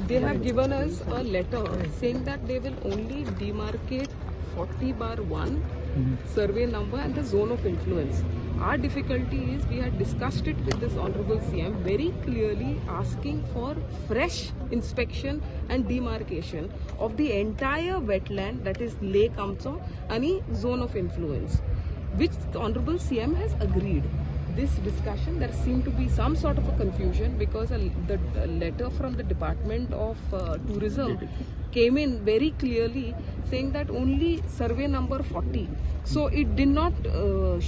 they have given us a letter saying that they will only demarcate 40/1 survey number and the zone of influence. Our difficulty is we had discussed it with this Honorable CM very clearly, asking for fresh inspection and demarcation of the entire wetland, that is Lake Amso, any zone of influence, which the Honorable CM has agreed. This discussion, there seemed to be some sort of a confusion because the letter from the Department of Tourism came in very clearly saying that only survey number 40. So it did not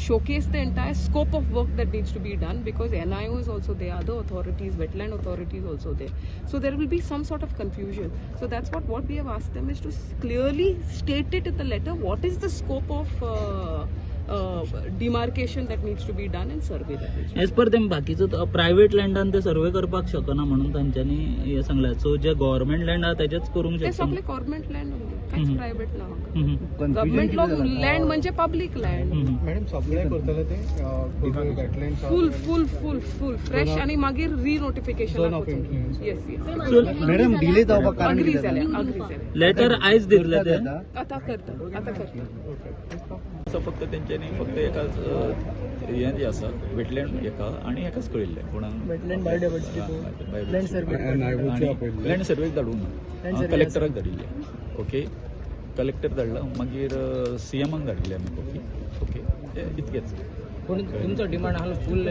showcase the entire scope of work that needs to be done, because NIO is also there, other authorities, wetland authorities also there. So there will be some sort of confusion. So that's what we have asked them, is to clearly state it in the letter, what is the scope of demarcation that needs to be done and survey that needs to be done. As per them बाकीचं private लँडान ते सर्वे करपाक शकना म्हणून तांच्यांनी हे सांगला. So जे government land आहा त्याच्याच करूंक ते शकता. सगळे गव्हर्नमेंट लँड काहीच प्रायव्हेट ना. गव्हर्नमेंट लँड म्हणजे पब्लिक लँड. मॅडम सप्लाय करतले ते वेटलँड फुल फ्रेश आणि मागीर रिनोटिफिकेशन. येस मॅडम डिले जावपाक कारण अग्री जाले. लेटर आयज दिले ते आता करता. असं फक्त तेंच्यांनी फक्त एकाच हें जे आसा वेटलँड एका आनी एकाच कळिल्लें कोणाक wetland biodiversity land survey land सर्वेक धाडून कलेक्टराक धाडिल्ले. ओके, कलेक्टर धाडला, मागीर CMाक धाडिल्ले आमी कॉपी. ओके, इतकेच. पूण तुमचो डिमांड आसलो फुल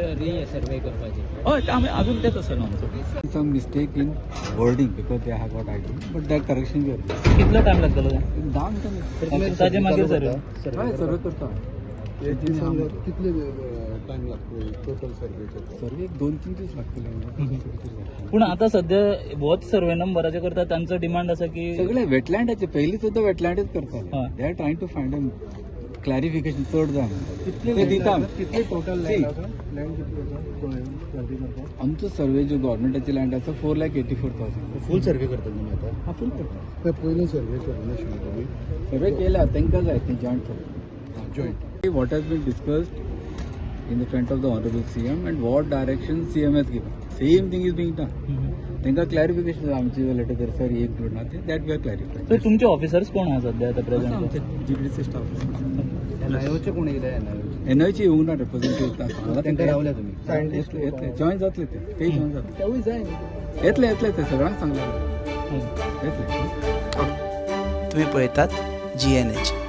सर्वे करपाची. हय, आमी अजून तेच आसा न्हू आमचो. some mistake in wording because they have got ID, but that correction we are. कितलो टाइम लागतलो? 10 minutes. ताजे मागीर सर्वे सर्वे करता. कितले टाइम लागतो टोटल सर्वे 2-3 दिवस लागतले. पूण आता सध्या होच सर्वे नंबराचे करता, तांचो डिमांड आसा की सगळे वेटलँडाचे पयली सुद्धा वेटलँडच करता. They are trying to find a clarification चड जाय. कितले दिता कितले टोटल लँड आमचो सर्वे जो गव्हर्नमेंटाचे लँड आसा 4,84,000. फुल सर्वे करता तुम्ही आता? हा, फुल करता. पयली सर्वे सर्वे केला, तांकां जाय ते joint. What has been discussed in the front of the Honorable CM and what direction CM has given, same thing is being done. तांकां क्लॅरिफिकेशन आमचे लेटर तर सर एक इंक्लूड ना ते दॅट वी आर क्लॅरिफाईड. सो तुमचे officers कोण आहा सध्या आता प्रेझेंट? जीपीडीसी स्टाफ. एनआयओचे कोण येयले? एनआयओचे येवंक ना रिप्रेझेंटेटिव्ह. तांकां रावल्या तुमी येतले जॉईन जातले ते जॉईन जातले. येतले ते सगळ्यांक सांगले येतले. तुम्ही पळयतात GNH.